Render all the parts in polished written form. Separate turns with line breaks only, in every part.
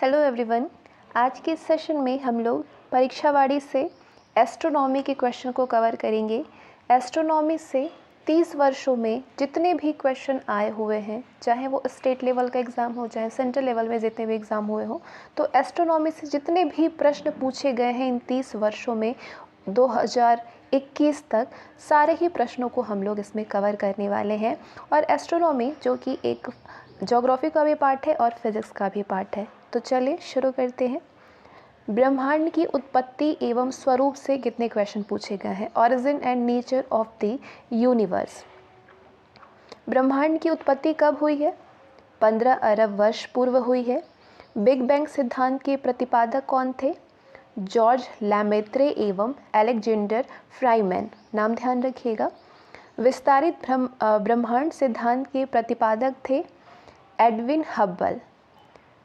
Hello everyone. आज के इस सेशन में हम लोग परीक्षावाड़ी से एस्ट्रोनॉमी के क्वेश्चन को कवर करेंगे। एस्ट्रोनॉमी से 30 वर्षों में जितने भी क्वेश्चन आए हुए हैं, चाहे वो स्टेट लेवल का एग्ज़ाम हो, चाहे सेंट्रल लेवल में जितने भी एग्ज़ाम हुए हो, तो एस्ट्रोनॉमी से जितने भी प्रश्न पूछे गए हैं इन 30 वर्षों में 2021 तक, सारे ही प्रश्नों को हम लोग इसमें कवर करने वाले हैं। और एस्ट्रोनॉमी जो कि एक ज्योग्राफी का भी पार्ट है और फिज़िक्स का भी पार्ट है। तो चलिए शुरू करते हैं। ब्रह्मांड की उत्पत्ति एवं स्वरूप से कितने क्वेश्चन पूछे गए हैं। Origin and nature of the universe. ब्रह्मांड की उत्पत्ति कब हुई है? 15 अरब वर्ष पूर्व हुई है। बिग बैंग सिद्धांत के प्रतिपादक कौन थे? जॉर्ज लैमेत्रे एवं अलेक्जेंडर फ्राइमैन। नाम ध्यान रखिएगा। विस्तारित ब्रह्मांड सिद्धांत के प्रतिपादक थे एडविन हब्बल।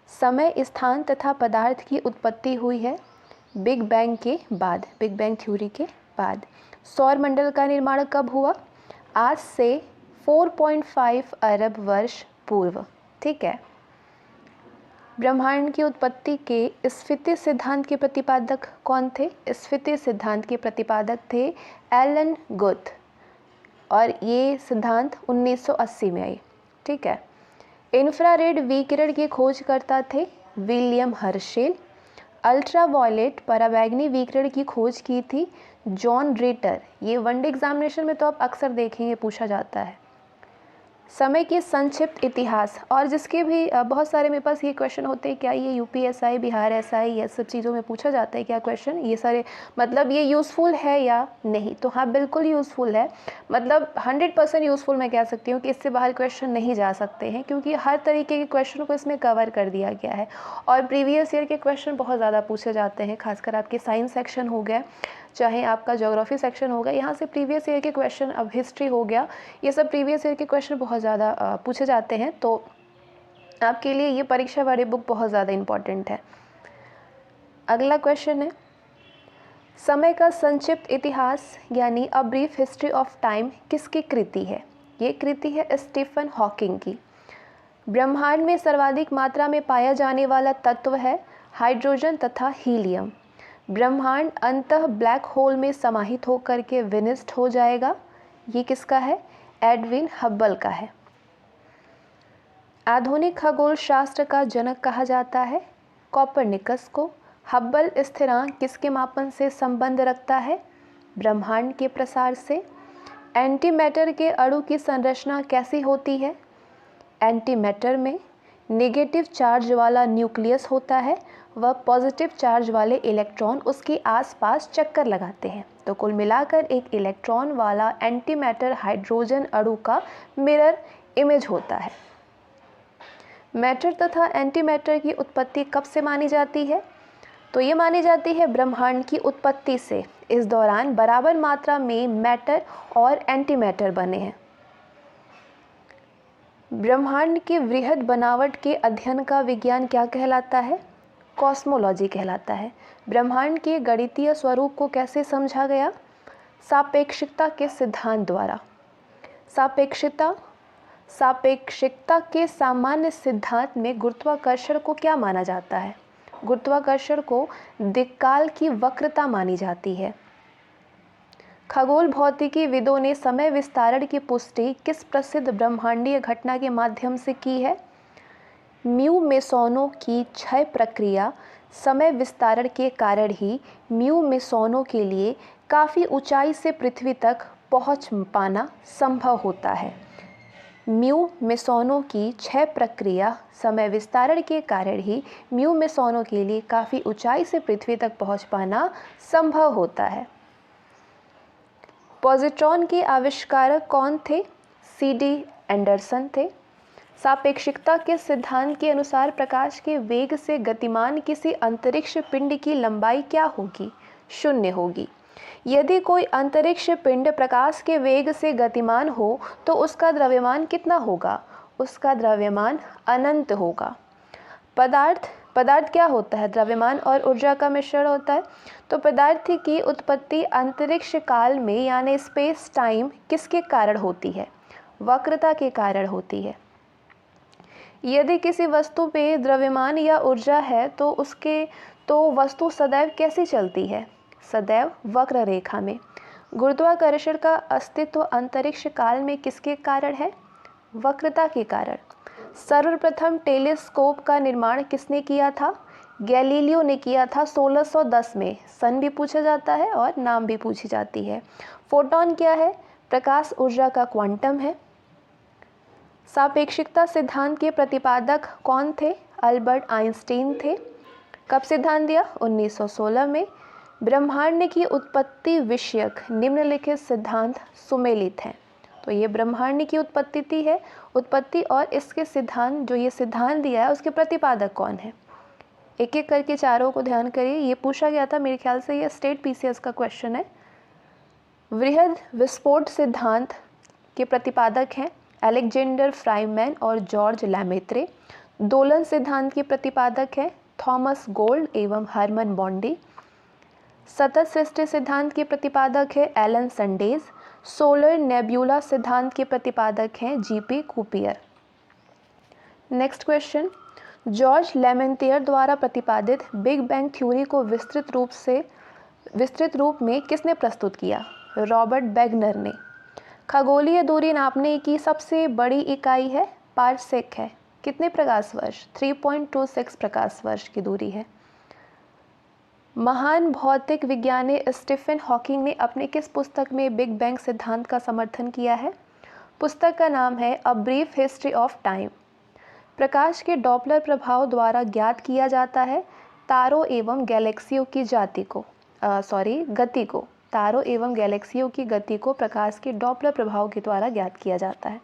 समय, स्थान तथा पदार्थ की उत्पत्ति हुई है बिग बैंग के बाद, बिग बैंग थ्योरी के बाद। सौर मंडल का निर्माण कब हुआ? आज से 4.5 अरब वर्ष पूर्व। ठीक है। ब्रह्मांड की उत्पत्ति के स्फीति सिद्धांत के प्रतिपादक कौन थे? स्फीति सिद्धांत के प्रतिपादक थे एलन गुथ, और ये सिद्धांत 1980 में आई। ठीक है। इंफ्रारेड विकिरण की खोजकर्ता थे विलियम हर्शेल। अल्ट्रावायलेट पराबैंगनी विकिरण की खोज की थी जॉन रेटर। ये वनडे एग्जामिनेशन में तो आप अक्सर देखेंगे, पूछा जाता है। समय के संक्षिप्त इतिहास, और जिसके भी बहुत सारे मेरे पास ये क्वेश्चन होते हैं, क्या ये यूपीएसआई, बिहार एसआई, ये सब चीज़ों में पूछा जाता है क्या क्वेश्चन? ये सारे मतलब ये यूज़फुल है या नहीं? तो हाँ, बिल्कुल यूज़फुल है। मतलब 100% यूज़फुल मैं कह सकती हूँ कि इससे बाहर क्वेश्चन नहीं जा सकते हैं, क्योंकि हर तरीके के क्वेश्चन को इसमें कवर कर दिया गया है। और प्रीवियस ईयर के क्वेश्चन बहुत ज़्यादा पूछे जाते हैं, खासकर आपके साइंस सेक्शन हो गया, चाहे आपका ज्योग्राफी सेक्शन होगा, यहाँ से प्रीवियस ईयर के क्वेश्चन, अब हिस्ट्री हो गया, ये सब प्रीवियस ईयर के क्वेश्चन बहुत ज़्यादा पूछे जाते हैं। तो आपके लिए ये परीक्षा वाली बुक बहुत ज़्यादा इम्पॉर्टेंट है। अगला क्वेश्चन है, समय का संक्षिप्त इतिहास यानी अ ब्रीफ हिस्ट्री ऑफ टाइम किसकी कृति है? ये कृति है स्टीफन हॉकिंग की। ब्रह्मांड में सर्वाधिक मात्रा में पाया जाने वाला तत्व है हाइड्रोजन तथा हीलियम। ब्रह्मांड अंततः ब्लैक होल में समाहित होकर के विनष्ट हो जाएगा। ये किसका है? एडविन हब्बल का है। आधुनिक खगोल शास्त्र का जनक कहा जाता है कोपरनिकस को। हब्बल स्थिरांक किसके मापन से संबंध रखता है? ब्रह्मांड के प्रसार से। एंटीमैटर के अणु की संरचना कैसी होती है? एंटीमैटर में नेगेटिव चार्ज वाला न्यूक्लियस होता है, वह पॉजिटिव चार्ज वाले इलेक्ट्रॉन उसके आसपास चक्कर लगाते हैं। तो कुल मिलाकर एक इलेक्ट्रॉन वाला एंटीमैटर हाइड्रोजन अणु का मिरर इमेज होता है। मैटर तथा एंटीमैटर की उत्पत्ति कब से मानी जाती है? तो ये मानी जाती है ब्रह्मांड की उत्पत्ति से। इस दौरान बराबर मात्रा में मैटर और एंटीमैटर बने हैं। ब्रह्मांड की वृहद बनावट के अध्ययन का विज्ञान क्या कहलाता है? कॉस्मोलॉजी कहलाता है। ब्रह्मांड के गणितीय स्वरूप को कैसे समझा गया? सापेक्षिकता के सिद्धांत द्वारा। सापेक्षिकता के सामान्य सिद्धांत में गुरुत्वाकर्षण को क्या माना जाता है? गुरुत्वाकर्षण को दिक्काल की वक्रता मानी जाती है। खगोल भौतिकी विदों ने समय विस्तारण की पुष्टि किस प्रसिद्ध ब्रह्मांडीय घटना के माध्यम से की है? म्यू मेसोनों की क्षय प्रक्रिया। समय विस्तारण के कारण ही म्यू मेसोनों के लिए काफ़ी ऊंचाई से पृथ्वी तक पहुंच पाना संभव होता है। म्यू मेसोनों की क्षय प्रक्रिया, समय विस्तारण के कारण ही म्यू मेसोनों के लिए काफ़ी ऊंचाई से पृथ्वी तक पहुंच पाना संभव होता है। पॉजिट्रॉन के आविष्कारक कौन थे? CD एंडरसन थे। सापेक्षिकता के सिद्धांत के अनुसार प्रकाश के वेग से गतिमान किसी अंतरिक्ष पिंड की लंबाई क्या होगी? 0 होगी। यदि कोई अंतरिक्ष पिंड प्रकाश के वेग से गतिमान हो तो उसका द्रव्यमान कितना होगा? उसका द्रव्यमान अनंत होगा। पदार्थ क्या होता है? द्रव्यमान और ऊर्जा का मिश्रण होता है। तो पदार्थ की उत्पत्ति अंतरिक्ष काल में यानी स्पेस टाइम किसके कारण होती है? वक्रता के कारण होती है। यदि किसी वस्तु पे द्रव्यमान या ऊर्जा है तो वस्तु सदैव कैसी चलती है? सदैव वक्र रेखा में। गुरुत्वाकर्षण का अस्तित्व अंतरिक्ष काल में किसके कारण है? वक्रता के कारण। सर्वप्रथम टेलीस्कोप का निर्माण किसने किया था? गैलीलियो ने किया था 1610 में। सन भी पूछा जाता है और नाम भी पूछी जाती है। फोटोन क्या है? प्रकाश ऊर्जा का क्वांटम है। सापेक्षिकता सिद्धांत के प्रतिपादक कौन थे? अल्बर्ट आइंस्टीन थे। कब सिद्धांत दिया? 1916 में। ब्रह्मांड की उत्पत्ति विषयक निम्नलिखित सिद्धांत सुमेलित हैं। तो ये ब्रह्मांड की उत्पत्ति और इसके सिद्धांत, जो ये सिद्धांत दिया है उसके प्रतिपादक कौन है? एक एक करके चारों को ध्यान करिए। ये पूछा गया था, मेरे ख्याल से ये स्टेट पीसीएस का क्वेश्चन है। वृहद विस्फोट सिद्धांत के प्रतिपादक हैं अलेक्जेंडर फ्राइमैन और जॉर्ज लैमेत्रे। दोलन सिद्धांत के प्रतिपादक हैं थॉमस गोल्ड एवं हरमन बॉन्डी। सतत सृष्टि सिद्धांत के प्रतिपादक है एलन संडेज। सोलर नेब्यूला सिद्धांत के प्रतिपादक हैं जीपी कूपियर। नेक्स्ट क्वेश्चन, जॉर्ज लेमेंटियर द्वारा प्रतिपादित बिग बैंग थ्योरी को विस्तृत रूप में किसने प्रस्तुत किया? रॉबर्ट बैगनर ने। खगोलीय दूरी नापने की सबसे बड़ी इकाई है पारसेक है। कितने प्रकाश वर्ष? 3.26 प्रकाश वर्ष की दूरी है। महान भौतिक विज्ञानी स्टीफन हॉकिंग ने अपने किस पुस्तक में बिग बैंग सिद्धांत का समर्थन किया है? पुस्तक का नाम है a brief history of time. प्रकाश के डॉपलर प्रभाव द्वारा ज्ञात किया जाता है तारों एवं गैलेक्सियों की गति को। तारों एवं गैलेक्सियों की गति को प्रकाश के डॉपलर प्रभाव के द्वारा ज्ञात किया जाता है।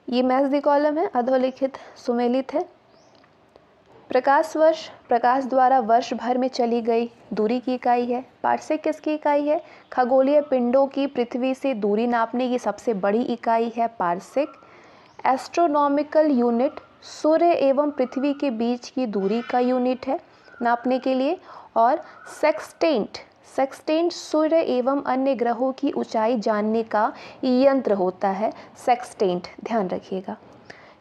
ये मैथ्स दी कॉलम है, अधोलिखित सुमेलित है। प्रकाश वर्ष प्रकाश द्वारा वर्ष भर में चली गई दूरी की इकाई है। पारसेक किसकी इकाई है? खगोलीय पिंडों की पृथ्वी से दूरी नापने की सबसे बड़ी इकाई है पारसेक। एस्ट्रोनॉमिकल यूनिट सूर्य एवं पृथ्वी के बीच की दूरी का यूनिट है नापने के लिए। और सेक्सटेंट सूर्य एवं अन्य ग्रहों की ऊंचाई जानने का यंत्र होता है सेक्सटेंट, ध्यान रखिएगा।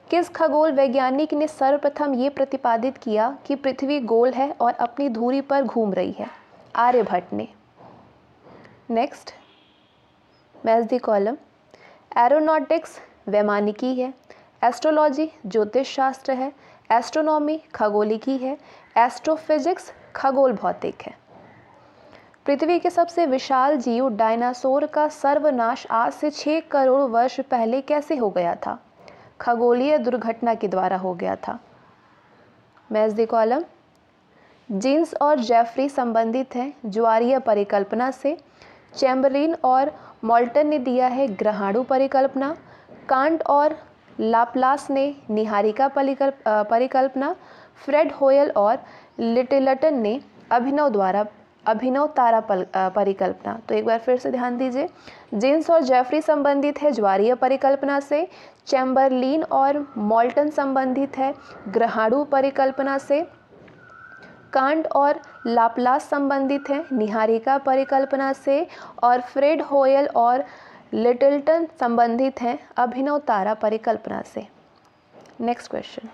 किस खगोल वैज्ञानिक ने सर्वप्रथम ये प्रतिपादित किया कि पृथ्वी गोल है और अपनी धुरी पर घूम रही है? आर्यभट्ट ने। Next, match the column. Aeronautics वैमानिकी है। एस्ट्रोलॉजी ज्योतिष शास्त्र है। एस्ट्रोनॉमी खगोलिकी है। एस्ट्रोफिजिक्स खगोल भौतिक है। पृथ्वी के सबसे विशाल जीव डायनासोर का सर्वनाश आज से 6 करोड़ वर्ष पहले कैसे हो गया था? खगोलीय दुर्घटना के द्वारा हो गया था। Maths the column. जीन्स और जेफरी संबंधित हैं ज्वारीय परिकल्पना से। चैम्बरलिन और मोल्टन ने दिया है ग्रहाणु परिकल्पना। कांट और लाप्लास ने निहारिका परिकल्पना। फ्रेड होयल और लिटिलटन ने अभिनव तारा परिकल्पना। तो एक बार फिर से ध्यान दीजिए, जीन्स और जेफरी संबंधित है ज्वारीय परिकल्पना से। चैम्बरलिन और मोल्टन संबंधित है ग्रहाणु परिकल्पना से। कांट और लाप्लास संबंधित हैं निहारिका परिकल्पना से। और फ्रेड होयल और लिटिलटन संबंधित हैं अभिनव तारा परिकल्पना से। नेक्स्ट क्वेश्चन,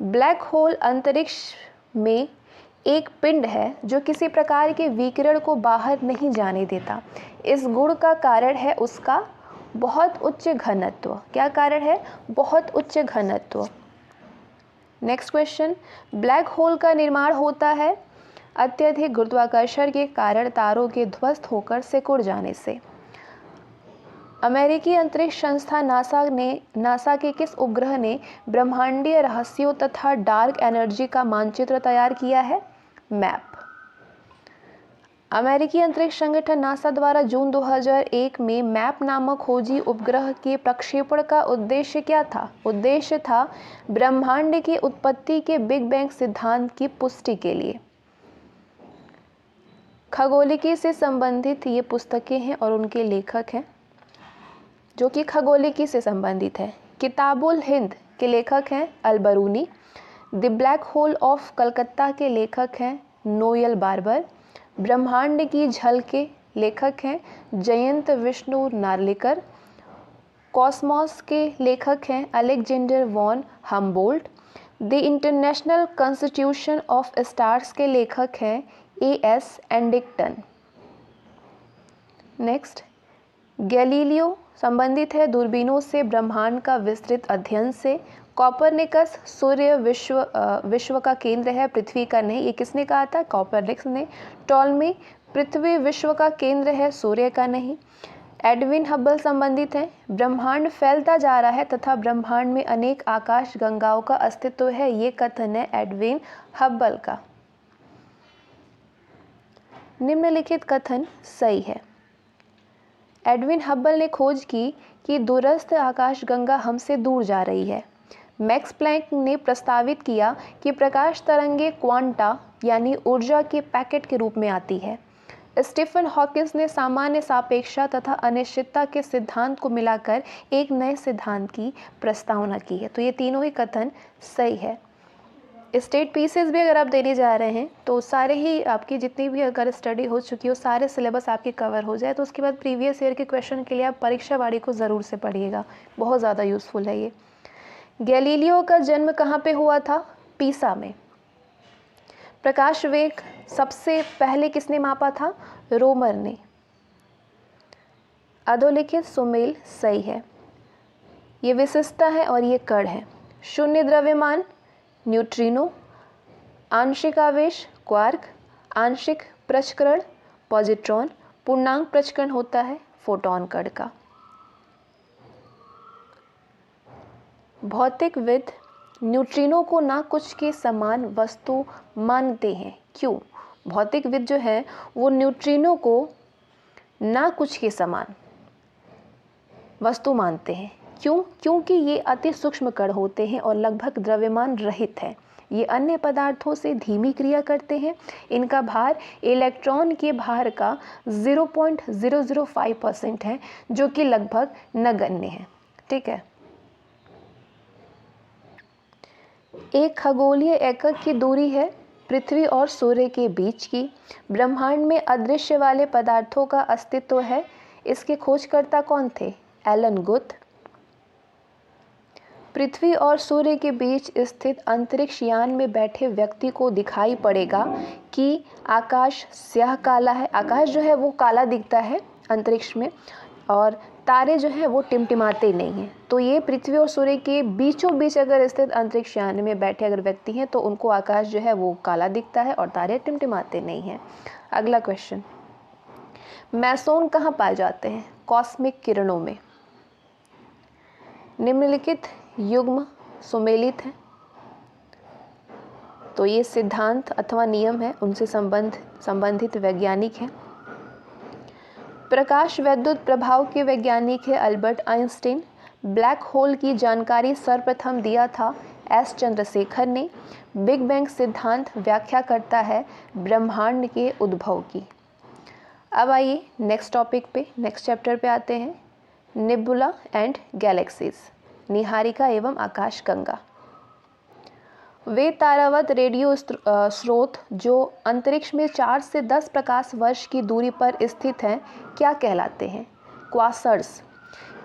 ब्लैक होल अंतरिक्ष में एक पिंड है जो किसी प्रकार के विकिरण को बाहर नहीं जाने देता। इस गुण का कारण है उसका बहुत उच्च घनत्व। क्या कारण है? बहुत उच्च घनत्व। नेक्स्ट क्वेश्चन, ब्लैक होल का निर्माण होता है अत्यधिक गुरुत्वाकर्षण के कारण तारों के ध्वस्त होकर सिकुड़ जाने से। अमेरिकी अंतरिक्ष संस्था नासा के किस उपग्रह ने ब्रह्मांडीय रहस्यों तथा डार्क एनर्जी का मानचित्र तैयार किया है? मैप। अमेरिकी अंतरिक्ष संगठन नासा द्वारा जून 2001 में मैप नामक खोजी उपग्रह के प्रक्षेपण का उद्देश्य क्या था? उद्देश्य था ब्रह्मांड की उत्पत्ति के बिग बैंग सिद्धांत की पुष्टि के लिए। खगोलिकी से संबंधित ये पुस्तकें हैं और उनके लेखक हैं जो कि खगोलिकी से संबंधित है। किताबुल हिंद के लेखक हैं Al-Biruni. The black hole of Calcutta के लेखक हैं नोएल बार्बर। ब्रह्मांड की झल के लेखक हैं जयंत विष्णु नार्लिकर। कॉस्मॉस के लेखक हैं Alexander von Humboldt. The international constitution of stars के लेखक हैं A.S. एंडिक्टन। नेक्स्ट, गैलीलियो संबंधित है दूरबीनों से ब्रह्मांड का विस्तृत अध्ययन से। कॉपरनिकस सूर्य विश्व का केंद्र है, पृथ्वी का नहीं। ये किसने कहा था? कॉपरनिकस ने। टॉलमी, पृथ्वी विश्व का केंद्र है, सूर्य का नहीं। एडविन हब्बल संबंधित है, ब्रह्मांड फैलता जा रहा है तथा ब्रह्मांड में अनेक आकाश गंगाओं का अस्तित्व है। ये कथन है एडविन हब्बल का। निम्नलिखित कथन सही है। एडविन हब्बल ने खोज की कि दूरस्थ आकाशगंगा हमसे दूर जा रही है। मैक्स प्लैंक ने प्रस्तावित किया कि प्रकाश तरंगे क्वांटा यानी ऊर्जा के पैकेट के रूप में आती है। स्टीफन हॉकिंस ने सामान्य सापेक्षता तथा अनिश्चितता के सिद्धांत को मिलाकर एक नए सिद्धांत की प्रस्तावना की है। तो ये तीनों ही कथन सही है। स्टेट पीसेस भी अगर आप देने जा रहे हैं तो सारे ही आपकी जितनी भी अगर स्टडी हो चुकी हो सारे सिलेबस आपके कवर हो जाए तो उसके बाद प्रीवियस ईयर के क्वेश्चन के लिए आप परीक्षावाड़ी को ज़रूर से पढ़िएगा, बहुत ज़्यादा यूज़फुल है ये। गैलीलियो का जन्म कहाँ पे हुआ था? पीसा में। प्रकाश वेग सबसे पहले किसने मापा था? रोमर ने। अधोलिखित सुमेल सही है। ये विशिष्टता है और ये कण है। शून्य द्रव्यमान न्यूट्रिनो, आंशिक आवेश क्वार्क, आंशिक प्रचकरण पॉजिट्रॉन, पूर्णांक प्रचकरण होता है फोटॉन कण का। भौतिकविद न्यूट्रिनो को ना कुछ के समान वस्तु मानते हैं। क्यों? भौतिकविद जो है वो न्यूट्रिनो को ना कुछ के समान वस्तु मानते हैं। क्यों? क्योंकि ये अति सूक्ष्म कण होते हैं और लगभग द्रव्यमान रहित है। ये अन्य पदार्थों से धीमी क्रिया करते हैं। इनका भार इलेक्ट्रॉन के भार का 0.005% है, जो कि लगभग नगण्य है। ठीक है। एक खगोलीय एकक की दूरी है पृथ्वी और सूर्य के बीच की। ब्रह्मांड में अदृश्य वाले पदार्थों का अस्तित्व है। इसके खोजकर्ता कौन थे? Elon Guth. पृथ्वी और सूर्य के बीच स्थित अंतरिक्ष यान में बैठे व्यक्ति को दिखाई पड़ेगा कि आकाश स्याह काला है। आकाश जो है वो काला दिखता है अंतरिक्ष में, और तारे जो है वो टिमटिमाते नहीं हैं। तो ये पृथ्वी और सूर्य के बीचों बीच अगर स्थित अंतरिक्ष यान में बैठे अगर व्यक्ति हैं तो उनको आकाश जो है वो काला दिखता है और तारे टिमटिमाते नहीं हैं। अगला क्वेश्चन, मैसोन कहाँ पाए जाते हैं? कॉस्मिक किरणों में। निम्नलिखित युग्म सुमेलित हैं। तो ये सिद्धांत अथवा नियम है, उनसे संबंधित वैज्ञानिक हैं। प्रकाश वैद्युत प्रभाव के वैज्ञानिक है अल्बर्ट आइंस्टीन। ब्लैक होल की जानकारी सर्वप्रथम दिया था एस चंद्रशेखर ने। बिग बैंग सिद्धांत व्याख्या करता है ब्रह्मांड के उद्भव की। अब आइए नेक्स्ट टॉपिक पे, नेक्स्ट चैप्टर पे आते हैं। निबुला एंड गैलेक्सीज, निहारिका एवं आकाशगंगा। वे तारावत रेडियो स्रोत जो अंतरिक्ष में 4 से 10 प्रकाश वर्ष की दूरी पर स्थित हैं, क्या कहलाते हैं? क्वासर्स।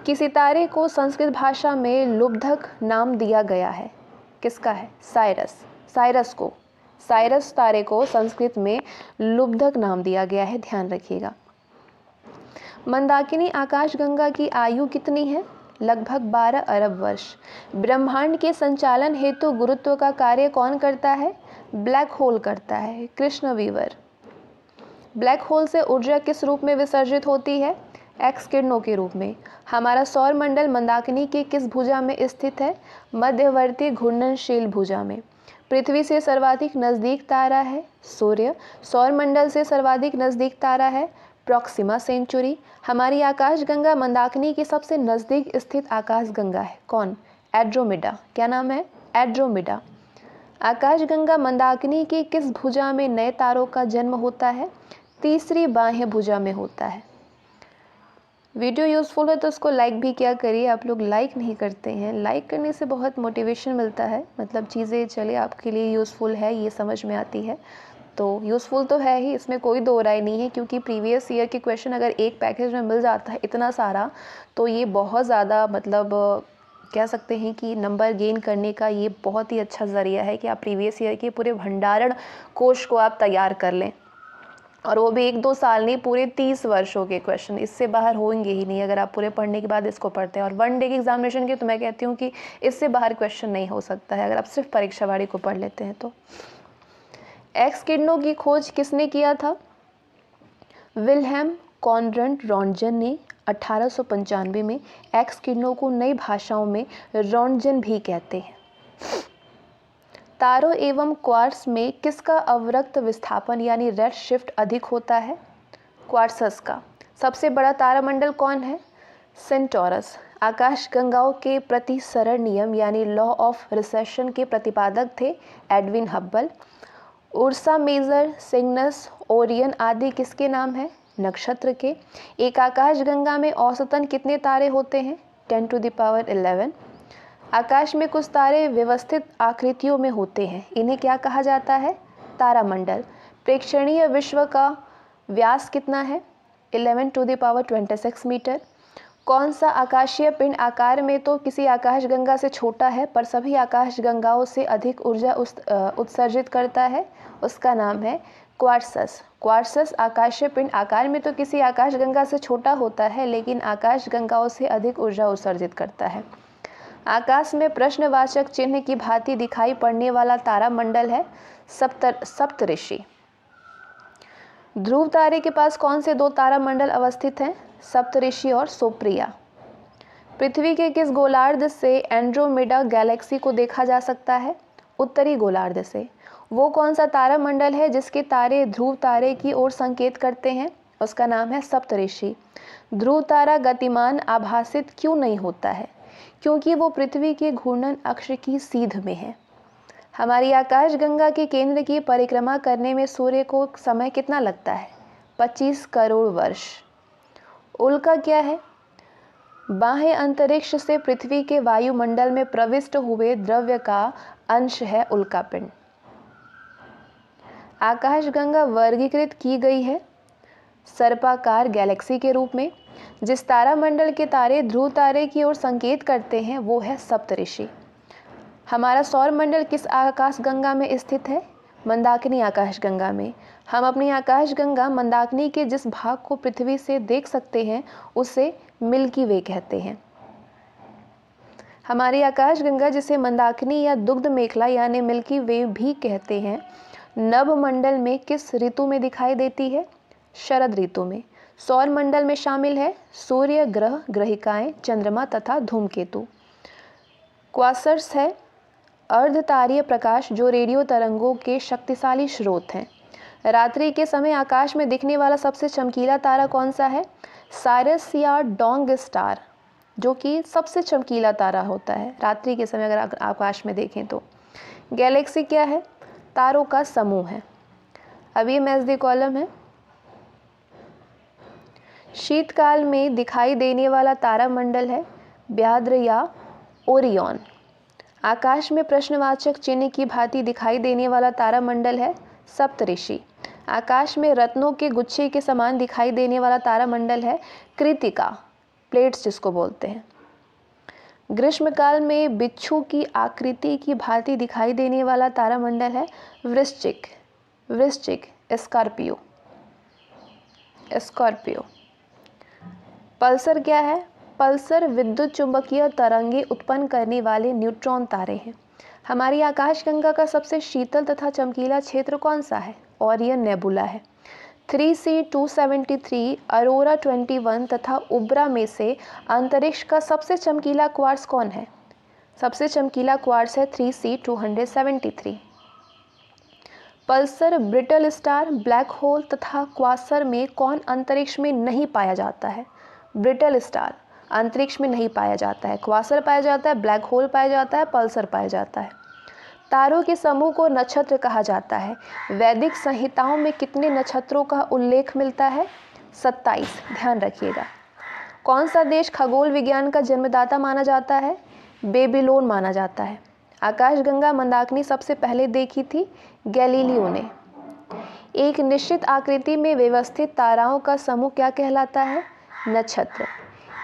किसी तारे को संस्कृत भाषा में लुब्धक नाम दिया गया है। किसका है? साइरस तारे को संस्कृत में लुब्धक नाम दिया गया है, ध्यान रखिएगा। मंदाकिनी आकाशगंगा की आयु कितनी है? लगभग 12 अरब वर्ष। ब्रह्मांड के संचालन हेतु गुरुत्व का कार्य कौन करता है? ब्लैक होल करता है। कृष्ण वीवर। ब्लैक होल से ऊर्जा किस रूप में विसर्जित होती है? एक्स किरणों के रूप में। हमारा सौर मंडल मंदाकिनी के किस भुजा में स्थित है? मध्यवर्ती घूर्णनशील भुजा में। पृथ्वी से सर्वाधिक नज़दीक तारा है सूर्य। सौर मंडल से सर्वाधिक नज़दीक तारा है प्रॉक्सिमा सेंचुरी। हमारी आकाशगंगा मंदाकिनी के सबसे नज़दीक स्थित आकाशगंगा है। कौन? एड्रोमिडा। क्या नाम है? एड्रोमिडा। आकाशगंगा मंदाकिनी की किस भुजा में नए तारों का जन्म होता है? तीसरी बाह्य भुजा में होता है। वीडियो यूज़फुल है तो उसको लाइक भी किया करिए। आप लोग लाइक नहीं करते हैं। लाइक करने से बहुत मोटिवेशन मिलता है, मतलब चीज़ें चले आपके लिए यूज़फुल है ये समझ में आती है। तो यूज़फुल तो है ही, इसमें कोई दो राय नहीं है, क्योंकि प्रीवियस ईयर के क्वेश्चन अगर एक पैकेज में मिल जाता है इतना सारा, तो ये बहुत ज़्यादा मतलब कह सकते हैं कि नंबर गेन करने का ये बहुत ही अच्छा ज़रिया है कि आप प्रीवियस ईयर के पूरे भंडारण कोश को आप तैयार कर लें, और वो भी 1-2 साल नहीं, पूरे 30 वर्षों के क्वेश्चन इससे बाहर होंगे ही नहीं अगर आप पूरे पढ़ने के बाद इसको पढ़ते हैं। और 1 डे के एग्जामिनेशन के तो मैं कहती हूँ कि इससे बाहर क्वेश्चन नहीं हो सकता है अगर आप सिर्फ परीक्षावाड़ी को पढ़ लेते हैं तो। एक्स किरणों की खोज किसने किया था? विल्हेम कॉनरड रॉन्टगन ने 1895 में। एक्स किरणों को नई भाषाओं में रॉन्टगन भी कहते हैं। तारों एवं क्वार्ट्स में किसका अवरक्त विस्थापन यानी रेड शिफ्ट अधिक होता है? क्वार्ट्सस का। सबसे बड़ा तारामंडल कौन है? सेंटोरस। आकाशगंगाओं के प्रति सरल नियम यानी लॉ ऑफ रिसेशन के प्रतिपादक थे Edwin Hubble. Ursa Major, Cygnus, Orion आदि किसके नाम है? नक्षत्र के। एक आकाशगंगा में औसतन कितने तारे होते हैं? 10⁻11। आकाश में कुछ तारे व्यवस्थित आकृतियों में होते हैं, इन्हें क्या कहा जाता है? तारामंडल। प्रेक्षणीय विश्व का व्यास कितना है? 11⁻26 मीटर। कौन सा आकाशीय पिंड आकार में तो किसी आकाशगंगा से छोटा है पर सभी आकाशगंगाओं से अधिक ऊर्जा उत्सर्जित करता है? उसका नाम है क्वार्ट्सस। क्वार्ट्सस आकाशीय पिंड आकार में तो किसी आकाशगंगा से छोटा होता है लेकिन आकाशगंगाओं से अधिक ऊर्जा उत्सर्जित करता है। आकाश में प्रश्नवाचक चिन्ह की भांति दिखाई पड़ने वाला तारामंडल है सप्तऋषि। ध्रुव तारे के पास कौन से 2 तारामंडल अवस्थित हैं? सप्तऋषि और सोप्रिया। पृथ्वी के किस गोलार्ध से एंड्रोमेडा गैलेक्सी को देखा जा सकता है? उत्तरी गोलार्ध से। वो कौन सा तारामंडल है जिसके तारे ध्रुव तारे की ओर संकेत करते हैं? उसका नाम है सप्तऋषि। ध्रुव तारा गतिमान आभासित क्यों नहीं होता है? क्योंकि वो पृथ्वी के घूर्णन अक्ष की सीध में है। हमारी आकाशगंगा के केंद्र की परिक्रमा करने में सूर्य को समय कितना लगता है? 25 करोड़ वर्ष। उल्का क्या है? बाह्य अंतरिक्ष से पृथ्वी के वायुमंडल में प्रविष्ट हुए द्रव्य का अंश है उल्का पिंड। आकाशगंगा वर्गीकृत की गई है सर्पाकार गैलेक्सी के रूप में। जिस तारामंडल के तारे ध्रुव तारे की ओर संकेत करते हैं वो है सप्तऋषि। हमारा सौरमंडल किस आकाशगंगा में स्थित है? मंदाकिनी आकाशगंगा में। हम अपनी आकाशगंगा मंदाकिनी के जिस भाग को पृथ्वी से देख सकते हैं उसे मिल्की वे कहते हैं। हमारी आकाशगंगा जिसे मंदाकिनी या दुग्ध मेखला यानी मिल्की वे भी कहते हैं, नभमंडल में किस ऋतु में दिखाई देती है? शरद ऋतु में। सौर मंडल में शामिल है सूर्य, ग्रह, ग्रहिकाएं, चंद्रमा तथा धूमकेतु। क्वासर्स है अर्धतारीय प्रकाश जो रेडियो तरंगों के शक्तिशाली स्रोत हैं। रात्रि के समय आकाश में दिखने वाला सबसे चमकीला तारा कौन सा है? साइरस या डोंग स्टार, जो कि सबसे चमकीला तारा होता है रात्रि के समय अगर आकाश में देखें तो। गैलेक्सी क्या है? तारों का समूह है। अब ये मैच द कॉलम है। शीतकाल में दिखाई देने वाला तारामंडल है व्याघ्र या ओरियन। आकाश में प्रश्नवाचक चिन्ह की भांति दिखाई देने वाला तारामंडल है सप्तऋषि। आकाश में रत्नों के गुच्छे के समान दिखाई देने वाला तारामंडल है कृत्तिका, प्लेट्स जिसको बोलते हैं। ग्रीष्मकाल में बिच्छू की आकृति की भांति दिखाई देने वाला तारामंडल है वृश्चिक स्कॉर्पियो। पल्सर क्या है? पल्सर विद्युत चुंबकीय तरंगे उत्पन्न करने वाले न्यूट्रॉन तारे हैं। हमारी आकाशगंगा का सबसे शीतल तथा चमकीला क्षेत्र कौन सा है? ओरियन नेबुला है। 3C273, अरोरा 21 तथा उब्रा में से अंतरिक्ष का सबसे चमकीला क्वार्ट्स कौन है? सबसे चमकीला क्वार्ट्स है 3C273। Pulsar, brittle star, black hole तथा क्वासर में कौन अंतरिक्ष में नहीं पाया जाता है? ब्रिटल स्टार अंतरिक्ष में नहीं पाया जाता है। क्वासर पाया जाता है, ब्लैक होल पाया जाता है, पल्सर पाया जाता है। तारों के समूह को नक्षत्र कहा जाता है। वैदिक संहिताओं में कितने नक्षत्रों का उल्लेख मिलता है? 27। ध्यान रखिएगा। कौन सा देश खगोल विज्ञान का जन्मदाता माना जाता है? बेबीलोन माना जाता है। आकाशगंगा मंदाकिनी सबसे पहले देखी थी गैलीलियो ने। एक निश्चित आकृति में व्यवस्थित ताराओं का समूह क्या कहलाता है? नक्षत्र।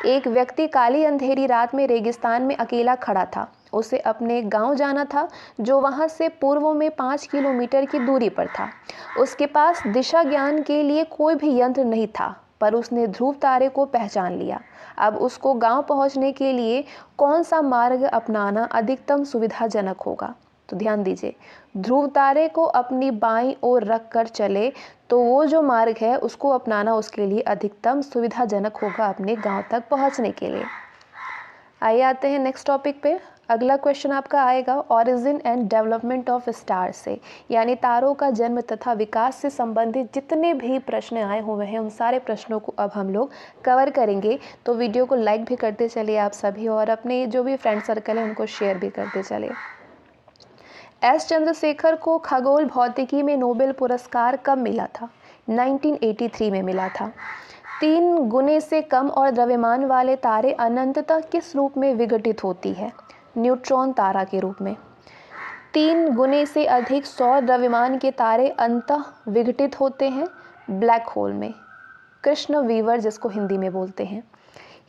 एक व्यक्ति काली अंधेरी रात में रेगिस्तान में अकेला खड़ा था। उसे अपने गांव जाना था जो वहां से पूर्व में 5 किलोमीटर की दूरी पर था। उसके पास दिशा ज्ञान के लिए कोई भी यंत्र नहीं था, पर उसने ध्रुव तारे को पहचान लिया। अब उसको गांव पहुंचने के लिए कौन सा मार्ग अपनाना अधिकतम सुविधाजनक होगा? तो ध्यान दीजिए, ध्रुव तारे को अपनी बाईं ओर रख कर चले तो वो जो मार्ग है उसको अपनाना उसके लिए अधिकतम सुविधाजनक होगा अपने गांव तक पहुंचने के लिए। आइए आते हैं नेक्स्ट टॉपिक पे। अगला क्वेश्चन आपका आएगा origin and development of star से, यानी तारों का जन्म तथा विकास से संबंधित जितने भी प्रश्न आए हुए हैं उन सारे प्रश्नों को अब हम लोग कवर करेंगे। तो वीडियो को लाइक भी करते चलिए आप सभी, और अपने जो भी फ्रेंड सर्कल है उनको शेयर भी करते चलिए। एस चंद्रशेखर को खगोल भौतिकी में नोबेल पुरस्कार कब मिला था? 1983 में मिला था। 3 गुने से कम और द्रव्यमान वाले तारे अनंततः किस रूप में विघटित होती है? न्यूट्रॉन तारा के रूप में। 3 गुने से अधिक सौर द्रव्यमान के तारे अंततः विघटित होते हैं ब्लैक होल में, कृष्ण वीवर जिसको हिंदी में बोलते हैं।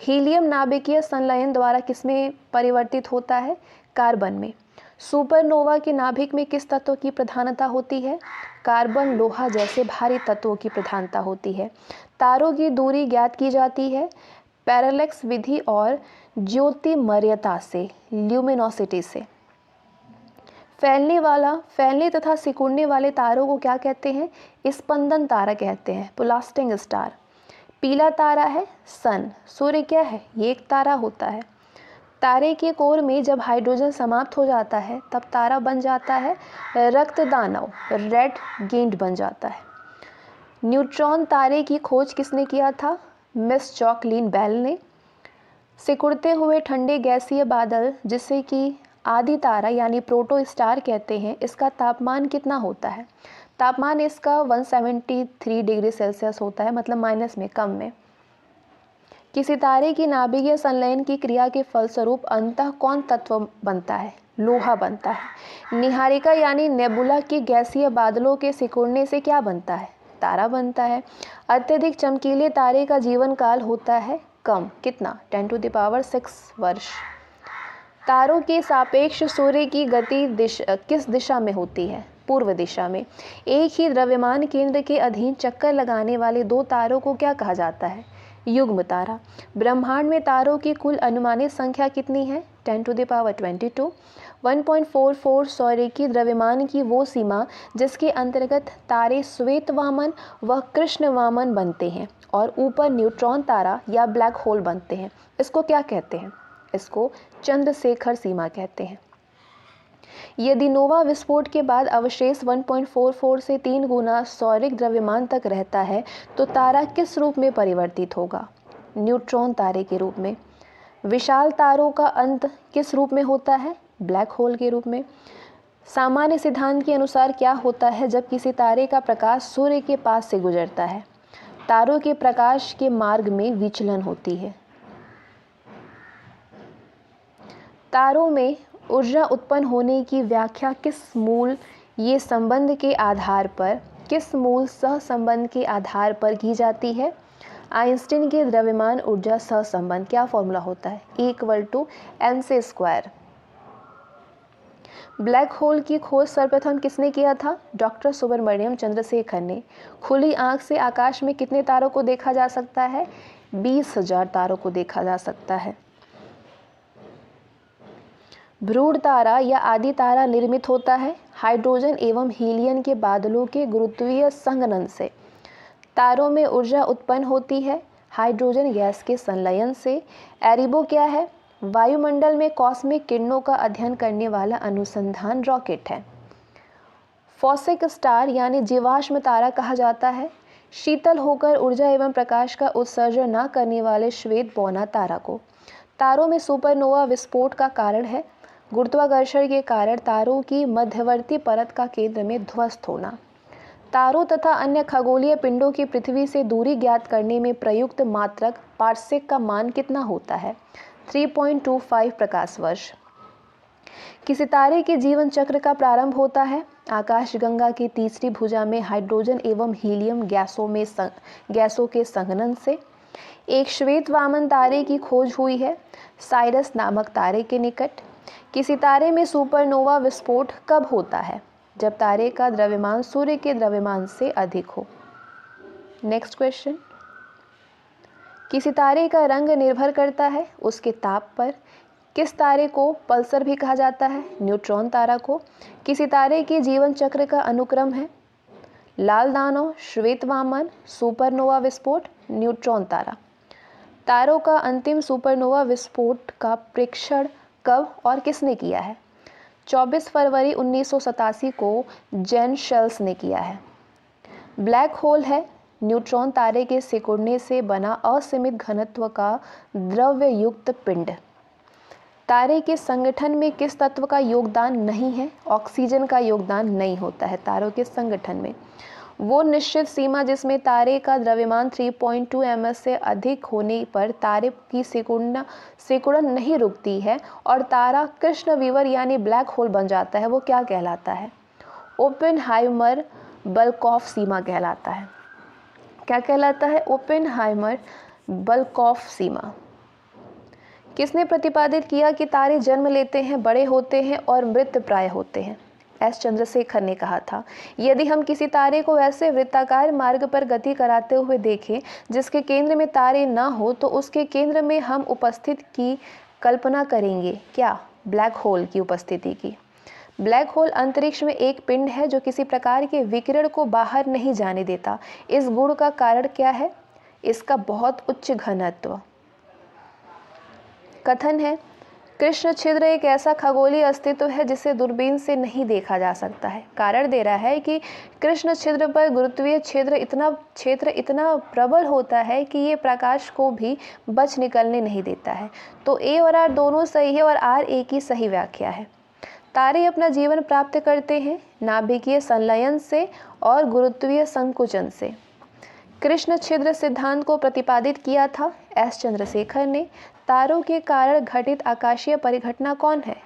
हीलियम नाभिकीय संलयन द्वारा किसमें परिवर्तित होता है? कार्बन में। सुपरनोवा के नाभिक में किस तत्व की प्रधानता होती है? कार्बन, लोहा जैसे भारी तत्वों की प्रधानता होती है। तारों की दूरी ज्ञात की जाती है पैरेलैक्स विधि और ज्योतिर्मयता से, ल्यूमिनोसिटी से। फैलने तथा सिकुड़ने वाले तारों को क्या कहते हैं? स्पंदन तारा कहते हैं, पुलास्टिंग स्टार। पीला तारा है सन। सूर्य क्या है? ये एक तारा होता है। तारे के कोर में जब हाइड्रोजन समाप्त हो जाता है तब तारा बन जाता है रक्तदानव, रेड गेंड बन जाता है। न्यूट्रॉन तारे की खोज किसने किया था? मिस जैकलीन बेल ने। सिकुड़ते हुए ठंडे गैसीय बादल जिसे कि आदि तारा यानी प्रोटो स्टार कहते हैं, इसका तापमान कितना होता है? तापमान इसका 173 डिग्री सेल्सियस होता है, मतलब माइनस में, कम में। किसी तारे की नाभिकीय संलयन की क्रिया के फलस्वरूप अंततः कौन तत्व बनता है? लोहा बनता है। निहारिका यानी नेबुला के गैसीय बादलों के सिकुड़ने से क्या बनता है? तारा बनता है। अत्यधिक चमकीले तारे का जीवन काल होता है कम, कितना? 10⁶ वर्ष। तारों के सापेक्ष सूर्य की गति किस दिशा में होती है? पूर्व दिशा में। एक ही द्रव्यमान केंद्र के अधीन चक्कर लगाने वाले 2 तारों को क्या कहा जाता है? युग्म तारा। ब्रह्मांड में तारों की कुल अनुमानित संख्या कितनी है? 10⁻²2। 1.44 सौर की द्रव्यमान की वो सीमा जिसके अंतर्गत तारे श्वेत वामन व कृष्ण वामन बनते हैं और ऊपर न्यूट्रॉन तारा या ब्लैक होल बनते हैं, इसको क्या कहते हैं? इसको चंद्रशेखर सीमा कहते हैं। यदि नोवा विस्फोट के बाद अवशेष 1.44 से 3 गुना सौरिक द्रव्यमान तक रहता है तो तारा किस रूप में परिवर्तित होगा? न्यूट्रॉन तारे के रूप में। विशाल तारों का अंत किस रूप में होता है? ब्लैक होल के रूप में। सामान्य सिद्धांत के अनुसार क्या होता है जब किसी तारे का प्रकाश सूर्य के पास से गुजरता है? तारों के प्रकाश के मार्ग में विचलन होती है। तारों में ऊर्जा उत्पन्न होने की व्याख्या किस मूल सहसंबंध के आधार पर की जाती है? आइंस्टीन के द्रव्यमान ऊर्जा सहसंबंध। क्या फॉर्मूला होता है? E=mc²। ब्लैक होल की खोज सर्वप्रथम किसने किया था? डॉक्टर सुब्रमण्यम चंद्रशेखर ने। खुली आंख से आकाश में कितने तारों को देखा जा सकता है? 20,000 तारों को देखा जा सकता है। भ्रूण तारा या आदि तारा निर्मित होता है हाइड्रोजन एवं हीलियम के बादलों के गुरुत्वीय संघनन से। तारों में ऊर्जा उत्पन्न होती है हाइड्रोजन गैस के संलयन से। एरिबो क्या है? वायुमंडल में कॉस्मिक किरणों का अध्ययन करने वाला अनुसंधान रॉकेट है। फॉसिक स्टार यानी जीवाश्म तारा कहा जाता है शीतल होकर ऊर्जा एवं प्रकाश का उत्सर्जन न करने वाले श्वेत बौना तारा को। तारों में सुपरनोवा विस्फोट का कारण है गुरुत्वाकर्षण के कारण तारों की मध्यवर्ती परत का केंद्र में ध्वस्त होना। तारों तथा अन्य खगोलीय पिंडों की पृथ्वी से दूरी ज्ञात करने में प्रयुक्त मात्रक पार्सेक का मान कितना होता है? 3.25 प्रकाश वर्ष। किसी तारे के जीवन चक्र का प्रारंभ होता है आकाशगंगा की तीसरी भुजा में हाइड्रोजन एवं हीलियम गैसों के संघनन से। एक श्वेत वामन तारे की खोज हुई है साइरस नामक तारे के निकट। किसी तारे में सुपरनोवा विस्फोट कब होता है? जब तारे का द्रव्यमान सूर्य के द्रव्यमान से अधिक हो। नेक्स्ट क्वेश्चन, किसी तारे का रंग निर्भर करता है उसके ताप पर। किस तारे को पल्सर भी कहा जाता है? न्यूट्रॉन तारा को। किसी तारे की जीवन चक्र का अनुक्रम है लाल दानव, श्वेत वामन, सुपरनोवा विस्फोट, न्यूट्रॉन तारा। तारों का अंतिम सुपरनोवा विस्फोट का प्रेक्षण कब और किसने किया है? 24 फरवरी 1987 को जेन शेल्स ने किया है। ब्लैक होल है न्यूट्रॉन तारे के सिकुड़ने से बना असीमित घनत्व का द्रव्य युक्त पिंड। तारे के संगठन में किस तत्व का योगदान नहीं है? ऑक्सीजन का योगदान नहीं होता है तारों के संगठन में। वो निश्चित सीमा जिसमें तारे का द्रव्यमान 3.2 ms से अधिक होने पर तारे की सिकुड़न नहीं रुकती है और तारा कृष्णविवर यानी ब्लैक होल बन जाता है, वो क्या कहलाता है? ओपेनहाइमर बल्कॉफ सीमा कहलाता है। क्या कहलाता है? ओपेनहाइमर बल्कॉफ सीमा। किसने प्रतिपादित किया कि तारे जन्म लेते हैं, बड़े होते हैं और मृतप्राय होते हैं? एस चंद्रशेखर ने कहा था। यदि हम किसी तारे को ऐसे वृत्ताकार मार्ग पर गति कराते हुए देखें जिसके केंद्र में तारे न हो तो उसके केंद्र में हम उपस्थित की कल्पना करेंगे। क्या? ब्लैक होल की उपस्थिति की। ब्लैक होल अंतरिक्ष में एक पिंड है जो किसी प्रकार के विकिरण को बाहर नहीं जाने देता। इस गुण का कारण क्या है? इसका बहुत उच्च घनत्व। कथन है, कृष्ण छिद्र एक ऐसा खगोलीय अस्तित्व है जिसे दूरबीन से नहीं देखा जा सकता है। कारण दे रहा है कि कृष्ण छिद्र पर गुरुत्वीय क्षेत्र इतना प्रबल होता है कि ये प्रकाश को भी बच निकलने नहीं देता है। तो ए और आर दोनों सही है और आर ए की सही व्याख्या है। तारे अपना जीवन प्राप्त करते हैं नाभिकीय संलयन से और गुरुत्वीय संकुचन से। कृष्ण छिद्र सिद्धांत को प्रतिपादित किया था एस चंद्रशेखर ने। तारों के कारण घटित आकाशीय परिघटना कौन है?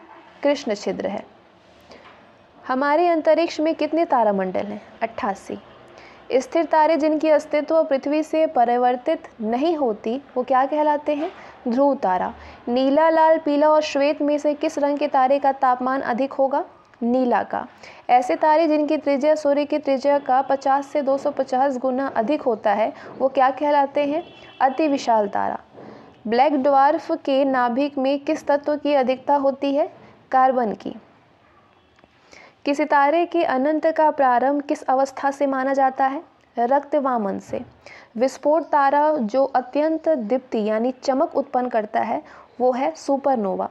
कृष्ण छिद्र है। हमारे अंतरिक्ष में कितने तारामंडल हैं? 88। स्थिर तारे जिनकी अस्तित्व पृथ्वी से परिवर्तित नहीं होती वो क्या कहलाते हैं? ध्रुव तारा। नीला, लाल, पीला और श्वेत में से किस रंग के तारे का तापमान अधिक होगा? नीला का। ऐसे तारे जिनकी त्रिज्या सूर्य की त्रिज्या का 50 से 250 गुना अधिक होता है वो क्या कहलाते हैं? अति विशाल तारा। ब्लैक ड्वार्फ के नाभिक में किस तत्व की अधिकता होती है? कार्बन की। किसी तारे के अनंत का प्रारंभ किस अवस्था से माना जाता है? रक्त वामन से। विस्फोट तारा जो अत्यंत दीप्ति यानी चमक उत्पन्न करता है वो है सुपरनोवा।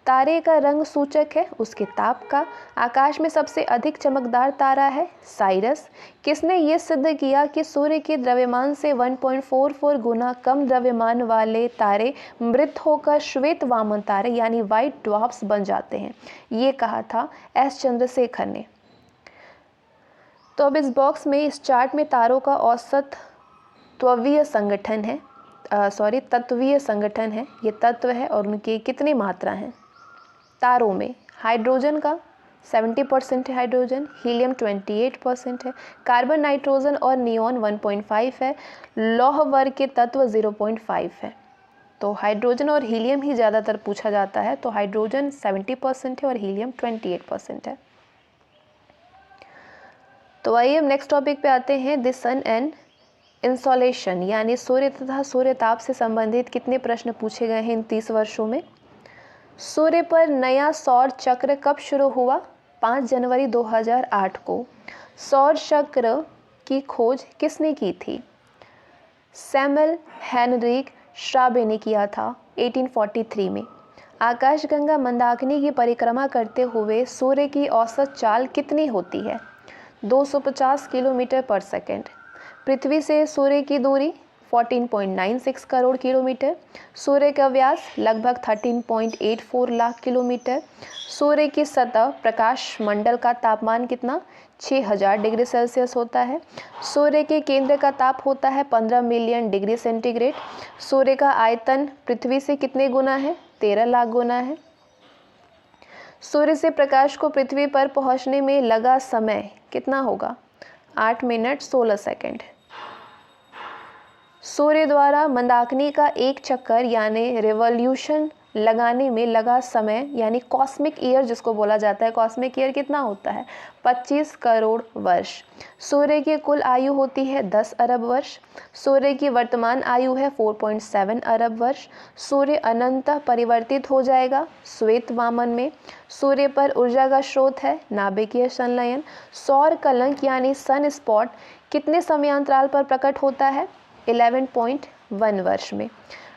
तारे का रंग सूचक है उसके ताप का। आकाश में सबसे अधिक चमकदार तारा है साइरस। किसने ये सिद्ध किया कि सूर्य के द्रव्यमान से 1.44 गुना कम द्रव्यमान वाले तारे मृत होकर श्वेत वामन तारे यानी वाइट ड्वार्फ्स बन जाते हैं? ये कहा था एस चंद्रशेखर ने। तो अब इस बॉक्स में इस चार्ट में तारों का औसत तत्वीय संगठन है। ये तत्व है और उनकी कितनी मात्रा है? तारों में हाइड्रोजन का 70% है, हाइड्रोजन, हीलियम 28% है, कार्बन, नाइट्रोजन और नियॉन 1.5 है, लौह वर्ग के तत्व 0.5 है। तो हाइड्रोजन और हीलियम ही ज़्यादातर पूछा जाता है। तो हाइड्रोजन 70% है और हीलियम 28% है। तो आइए हम नेक्स्ट टॉपिक पे आते हैं। द सन एंड इंसोलेशन यानी सूर्य तथा सूर्यताप से संबंधित कितने प्रश्न पूछे गए हैं इन 30 वर्षों में? सूर्य पर नया सौर चक्र कब शुरू हुआ? 5 जनवरी 2008 को। सौर चक्र की खोज किसने की थी? सैमुअल हेनरिक श्राबे ने किया था 1843 में। आकाशगंगा मंदाकिनी की परिक्रमा करते हुए सूर्य की औसत चाल कितनी होती है? 250 किलोमीटर पर सेकेंड। पृथ्वी से सूर्य की दूरी 14.96 करोड़ किलोमीटर। सूर्य का व्यास लगभग 13.84 लाख किलोमीटर। सूर्य की सतह प्रकाश मंडल का तापमान कितना? 6000 डिग्री सेल्सियस होता है। सूर्य के केंद्र का ताप होता है 15 मिलियन डिग्री सेंटीग्रेड। सूर्य का आयतन पृथ्वी से कितने गुना है? 13 लाख गुना है। सूर्य से प्रकाश को पृथ्वी पर पहुंचने में लगा समय कितना होगा? 8 मिनट 16 सेकंड। सूर्य द्वारा मंदाकिनी का एक चक्कर यानी रिवॉल्यूशन लगाने में लगा समय यानी कॉस्मिक ईयर जिसको बोला जाता है, कॉस्मिक ईयर कितना होता है? 25 करोड़ वर्ष। सूर्य की कुल आयु होती है 10 अरब वर्ष। सूर्य की वर्तमान आयु है 4.7 अरब वर्ष। सूर्य अनंतः परिवर्तित हो जाएगा श्वेत वामन में। सूर्य पर ऊर्जा का स्रोत है नाभिकीय संलयन। सौर कलंक यानी सन स्पॉट कितने समयांतराल पर प्रकट होता है? 11.1 वर्ष में।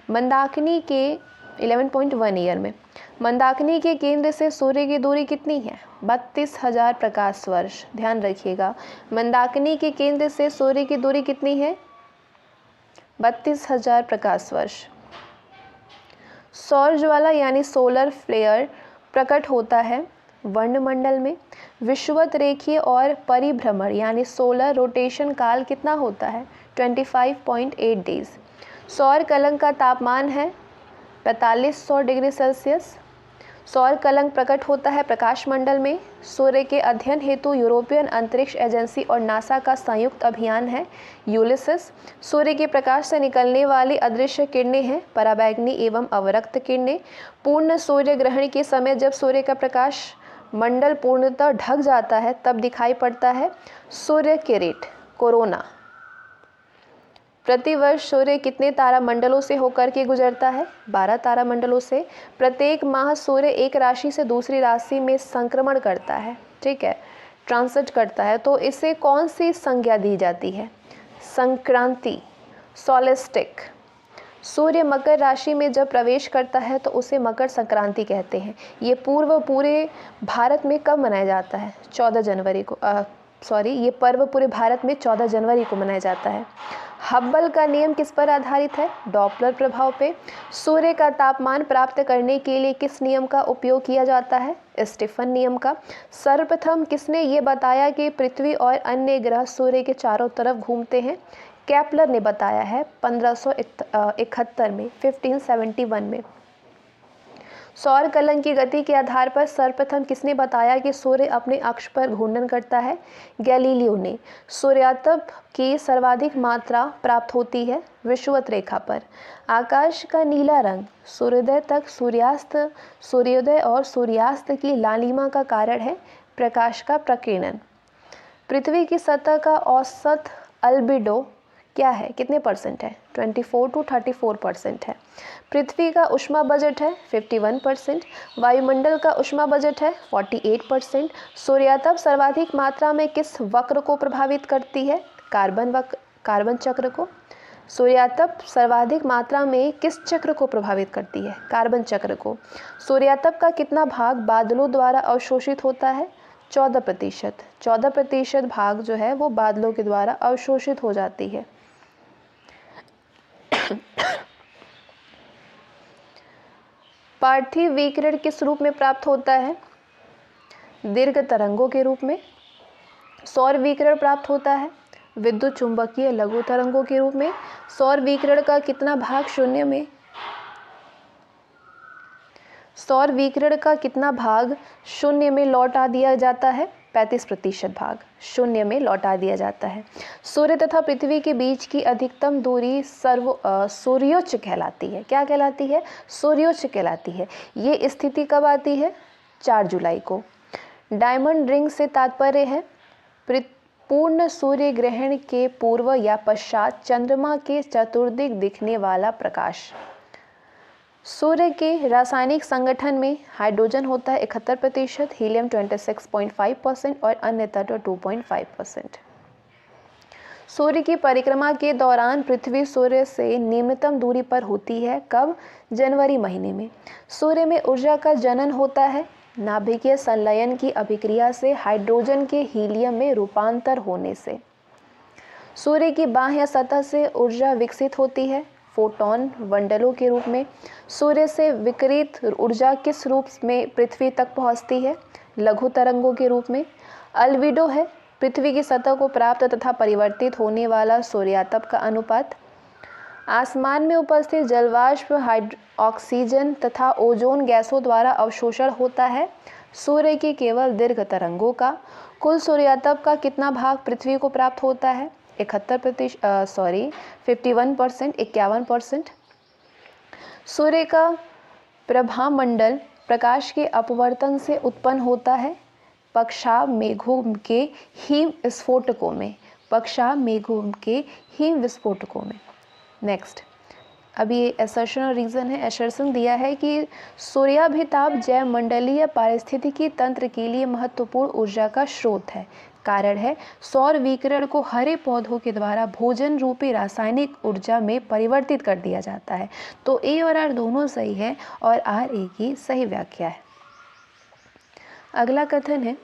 मंदाकिनी के 11.1 ईयर में। मंदाकिनी के केंद्र से सूर्य की दूरी कितनी है? 32,000 प्रकाश वर्ष। ध्यान रखिएगा, मंदाकिनी के केंद्र से सूर्य की दूरी कितनी है? 32,000 प्रकाश वर्ष। सौर ज्वाला यानी सोलर फ्लेयर प्रकट होता है वर्णमंडल में। विषुवत रेखीय और परिभ्रमण यानी सोलर रोटेशन काल कितना होता है? 25.8 डेज। सौर कलंक का तापमान है 4500 डिग्री सेल्सियस। सौर कलंक प्रकट होता है प्रकाश मंडल में। सूर्य के अध्ययन हेतु यूरोपियन अंतरिक्ष एजेंसी और नासा का संयुक्त अभियान है यूलिसिस। सूर्य के प्रकाश से निकलने वाली अदृश्य किरणें हैं पराबैंगनी एवं अवरक्त किरणें। पूर्ण सूर्य ग्रहण के समय जब सूर्य का प्रकाश मंडल पूर्णतः ढक जाता है तब दिखाई पड़ता है सूर्य किरीट कोरोना। प्रतिवर्ष सूर्य कितने तारामंडलों से होकर के गुजरता है? 12 तारामंडलों से। प्रत्येक माह सूर्य एक राशि से दूसरी राशि में संक्रमण करता है, ठीक है, ट्रांसिट करता है। तो इसे कौन सी संज्ञा दी जाती है? संक्रांति, सोलेस्टिक। सूर्य मकर राशि में जब प्रवेश करता है तो उसे मकर संक्रांति कहते हैं। ये पूरे भारत में कब मनाया जाता है? 14 जनवरी को। ये पर्व पूरे भारत में 14 जनवरी को मनाया जाता है। हब्बल का नियम किस पर आधारित है? डॉपलर प्रभाव पे। सूर्य का तापमान प्राप्त करने के लिए किस नियम का उपयोग किया जाता है? स्टीफन नियम का। सर्वप्रथम किसने ये बताया कि पृथ्वी और अन्य ग्रह सूर्य के चारों तरफ घूमते हैं? केपलर ने बताया है 1571 में, 1571 में। सौर कलंक की गति के आधार पर सर्वप्रथम किसने बताया कि सूर्य अपने अक्ष पर घूर्णन करता है? गैलीलियो ने। सूर्यातप की सर्वाधिक मात्रा प्राप्त होती है विषुवत रेखा पर। आकाश का नीला रंग सूर्योदय तक सूर्योदय और सूर्यास्त की लालिमा का कारण है प्रकाश का प्रकीर्णन। पृथ्वी की सतह का औसत अल्बिडो क्या है? कितने परसेंट है? 24 to 34% है। पृथ्वी का उष्मा बजट है 51%। वायुमंडल का उष्मा बजट है 48%। सूर्यातप सर्वाधिक मात्रा में किस वक्र को प्रभावित करती है? कार्बन चक्र को। सूर्यातप सर्वाधिक मात्रा में किस चक्र को प्रभावित करती है? कार्बन चक्र को। सूर्यातप का कितना भाग बादलों द्वारा अवशोषित होता है? 14%। 14% भाग जो है वो बादलों के द्वारा अवशोषित हो जाती है। पार्थिव विकिरण किस रूप में प्राप्त होता है? दीर्घ तरंगों के रूप में। सौर विकिरण प्राप्त होता है विद्युत चुंबकीय लघु तरंगों के रूप में। सौर विकिरण का कितना भाग शून्य में लौटा दिया जाता है? 35% भाग शून्य में लौटा दिया जाता है। सूर्य तथा पृथ्वी के बीच की अधिकतम दूरी सूर्योच्च कहलाती है। क्या कहलाती है? सूर्योच्च कहलाती है। ये स्थिति कब आती है? 4 जुलाई को। डायमंड रिंग से तात्पर्य है पूर्ण सूर्य ग्रहण के पूर्व या पश्चात चंद्रमा के चतुर्दिक दिखने वाला प्रकाश। सूर्य के रासायनिक संगठन में हाइड्रोजन होता है 71%, हीलियम 26.5% और अन्य तत्व 2.5%। सूर्य की परिक्रमा के दौरान पृथ्वी सूर्य से निम्नतम दूरी पर होती है। कब? जनवरी महीने में। सूर्य में ऊर्जा का जनन होता है नाभिकीय संलयन की अभिक्रिया से हाइड्रोजन के हीलियम में रूपांतर होने से। सूर्य की बाह्य सतह से ऊर्जा विकसित होती है फोटोन बंडलों के रूप में। सूर्य से विकिरित ऊर्जा किस रूप में पृथ्वी तक पहुंचती है? लघु तरंगों के रूप में। अल्बिडो है पृथ्वी की सतह को प्राप्त तथा परिवर्तित होने वाला सूर्यातप का अनुपात। आसमान में उपस्थित जलवाष्प ऑक्सीजन तथा ओजोन गैसों द्वारा अवशोषण होता है सूर्य की केवल दीर्घ तरंगों का कुल सूर्यातप का कितना भाग पृथ्वी को प्राप्त होता है? 51%। 51%। सूर्य का प्रभामंडल प्रकाश के अपवर्तन से उत्पन्न होता है पक्षाभ मेघों के हिम विस्फोटकों में। पक्षाभ मेघों के हिम विस्फोटकों में। नेक्स्ट, अभी ये असर्शन और रीज़न है। असर्शन दिया है कि सूर्याभिताप जैवमंडलीय पारिस्थितिकी तंत्र के लिए महत्वपूर्ण ऊर्जा का स्रोत है। कारण है सौर विकिरण को हरे पौधों के द्वारा भोजन रूपी रासायनिक ऊर्जा में परिवर्तित कर दिया जाता है। तो ए और आर दोनों सही है और आर ए की सही व्याख्या है। अगला कथन है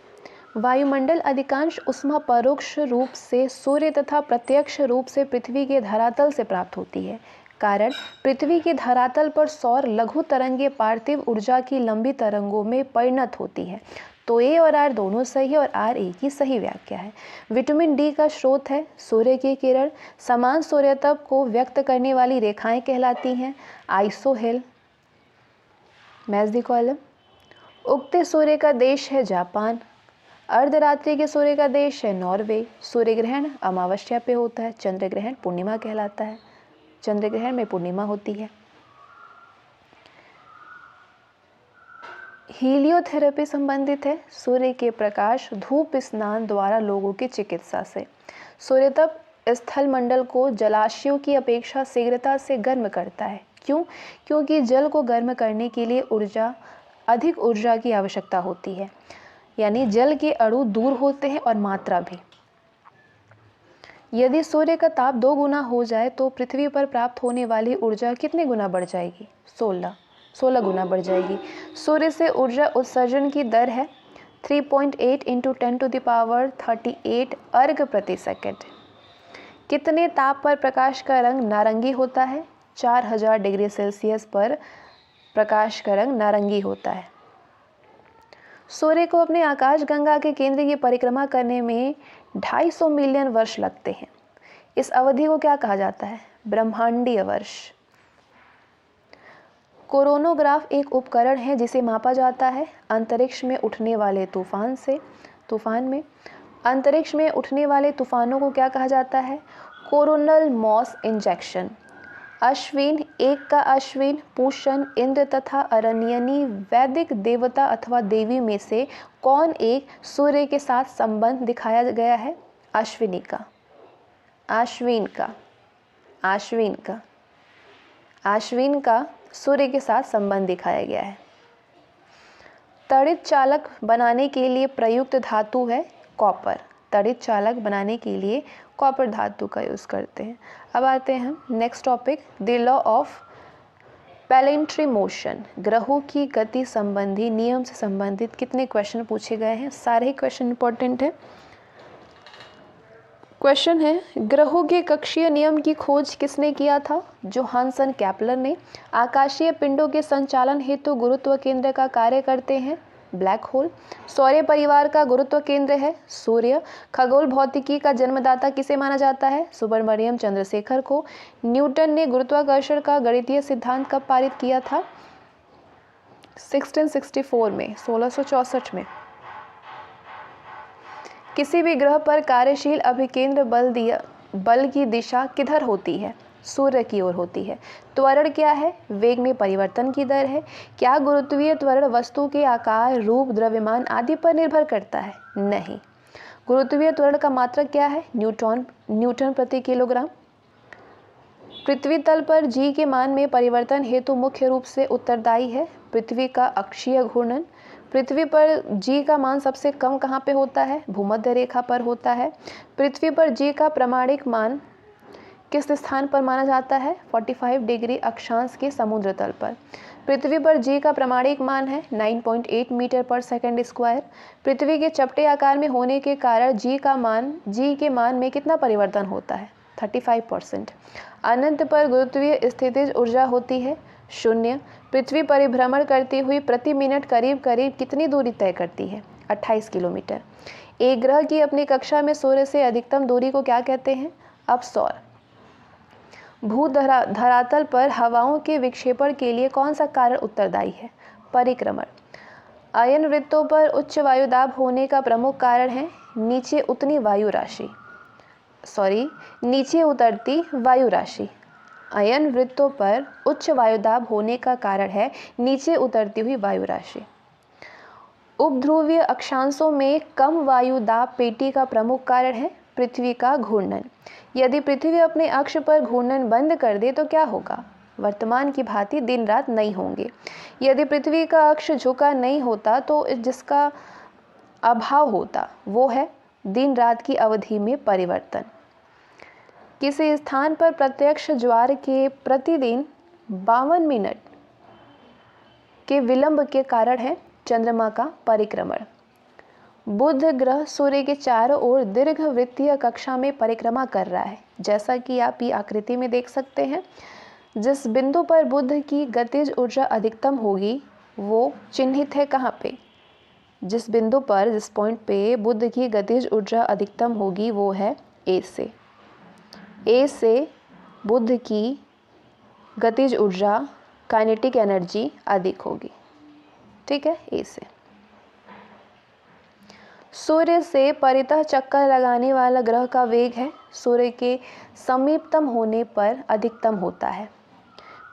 वायुमंडल अधिकांश ऊष्मा परोक्ष रूप से सूर्य तथा प्रत्यक्ष रूप से पृथ्वी के धरातल से प्राप्त होती है। कारण पृथ्वी के धरातल पर सौर लघु तरंगें पार्थिव ऊर्जा की लंबी तरंगों में परिणत होती है। तो ए और आर दोनों सही है और आर ए की सही व्याख्या है। विटामिन डी का स्रोत है सूर्य की किरण। समान सूर्यतप को व्यक्त करने वाली रेखाएं कहलाती हैं आइसोहेल। Match the column. उगते सूर्य का देश है जापान। अर्धरात्रि के सूर्य का देश है नॉर्वे। सूर्य ग्रहण अमावस्या पे होता है। चंद्र ग्रहण पूर्णिमा कहलाता है। चंद्र ग्रहण में पूर्णिमा होती है। हीलियोथेरेपी संबंधित है सूर्य के प्रकाश धूप स्नान द्वारा लोगों की चिकित्सा से। सूर्यतप स्थल मंडल को जलाशयों की अपेक्षा शीघ्रता से गर्म करता है। क्यों? क्योंकि जल को गर्म करने के लिए अधिक ऊर्जा की आवश्यकता होती है, यानी जल के अणु दूर होते हैं और मात्रा भी। यदि सूर्य का ताप 2 गुना हो जाए तो पृथ्वी पर प्राप्त होने वाली ऊर्जा कितने गुना बढ़ जाएगी? 16 गुना बढ़ जाएगी। सूर्य से ऊर्जा उत्सर्जन की दर है 3.8 × 10⁻38 अर्घ प्रति सेकंड। कितने ताप पर प्रकाश का रंग नारंगी होता है? 4000 डिग्री सेल्सियस पर प्रकाश का रंग नारंगी होता है। सूर्य को अपने आकाशगंगा के केंद्र की परिक्रमा करने में 250 मिलियन वर्ष लगते हैं। इस अवधि को क्या कहा जाता है? ब्रह्मांडीय वर्ष। कोरोनोग्राफ एक उपकरण है जिसे मापा जाता है अंतरिक्ष में उठने वाले तूफान में। अंतरिक्ष में उठने वाले तूफानों को क्या कहा जाता है? Coronal moss injection. अश्विन, एक का अश्विन, पूषण, इंद्र तथा अरण्यनी वैदिक देवता अथवा देवी में से कौन एक सूर्य के साथ संबंध दिखाया गया है? अश्विनी का। आश्विन का सूर्य के साथ संबंध दिखाया गया है। तड़ित चालक बनाने के लिए प्रयुक्त धातु है कॉपर। तड़ित चालक बनाने के लिए कॉपर धातु का यूज़ करते हैं। अब आते हैं हम next topic, the law of planetary motion. ग्रहों की गति संबंधी नियम से संबंधित कितने क्वेश्चन पूछे गए हैं? सारे ही क्वेश्चन इंपॉर्टेंट है। क्वेश्चन है ग्रहों के कक्षीय नियम की खोज किसने किया था? जोहानसन केपलर ने। आकाशीय पिंडों के संचालन हेतु गुरुत्व केंद्र का कार्य करते हैं ब्लैक होल। सौर परिवार का गुरुत्व केंद्र है सूर्य। खगोल भौतिकी का जन्मदाता किसे माना जाता है? सुब्रमण्यम चंद्रशेखर को। न्यूटन ने गुरुत्वाकर्षण का गणितीय सिद्धांत कब पारित किया था? 1664 में, 1664 में। किसी भी ग्रह पर कार्यशील अभिकेंद्र बल की दिशा किधर होती है? सूर्य की ओर होती है। त्वरण क्या है? वेग में परिवर्तन की दर है। क्या गुरुत्वीय त्वरण वस्तु के आकार, रूप, द्रव्यमान आदि पर निर्भर करता है? नहीं। गुरुत्वीय त्वरण का मात्रक क्या है? न्यूटन प्रति किलोग्राम। पृथ्वी तल पर जी के मान में परिवर्तन हेतु मुख्य रूप से उत्तरदायी है पृथ्वी का अक्षीय घूर्णन। पृथ्वी पर जी का मान सबसे कम कहाँ पे होता है? भूमध्य रेखा पर होता है। पृथ्वी पर जी का प्रमाणिक मान किस स्थान पर माना जाता है? 45 डिग्री अक्षांश के समुद्र तल पर। पृथ्वी पर जी का प्रमाणिक मान है 9.8 मीटर पर सेकंड स्क्वायर। पृथ्वी के चपटे आकार में होने के कारण जी के मान में कितना परिवर्तन होता है? 35%। अनंत पर गुरुत्वीय स्थितिज ऊर्जा होती है 0। पृथ्वी परिभ्रमण करती हुई प्रति मिनट करीब कितनी दूरी तय करती है? 28 किलोमीटर। एक ग्रह की अपनी कक्षा में सूर्य से अधिकतम दूरी को क्या कहते हैं? अपसौर। धरातल पर हवाओं के विक्षेपण के लिए कौन सा कारण उत्तरदायी है? परिक्रमण। अयन वृत्तों पर उच्च वायुदाब होने का प्रमुख कारण है नीचे उतरती वायु राशि। अयन वृत्तों पर उच्च वायुदाब होने का कारण है नीचे उतरती हुई वायु राशि। उपध्रुवीय अक्षांशों में कम वायु दाब पेटी का प्रमुख कारण है पृथ्वी का घूर्णन। यदि पृथ्वी अपने अक्ष पर घूर्णन बंद कर दे तो क्या होगा? वर्तमान की भांति दिन रात नहीं होंगे। यदि पृथ्वी का अक्ष झुका नहीं होता तो जिसका अभाव होता वो है दिन रात की अवधि में परिवर्तन। किसी स्थान पर प्रत्यक्ष ज्वार के प्रतिदिन 52 मिनट के विलंब के कारण है चंद्रमा का परिक्रमण। बुध ग्रह सूर्य के चारों ओर दीर्घ वृत्तीय कक्षा में परिक्रमा कर रहा है। जैसा कि आप ये आकृति में देख सकते हैं, जिस बिंदु पर बुध की गतिज ऊर्जा अधिकतम होगी वो चिन्हित है कहाँ पे? जिस पॉइंट पे बुध की गतिज ऊर्जा अधिकतम होगी वो है ए से बुध की गतिज ऊर्जा काइनेटिक एनर्जी अधिक होगी। ठीक है, ए से। सूर्य से परितः चक्कर लगाने वाला ग्रह का वेग है सूर्य के समीपतम होने पर अधिकतम होता है।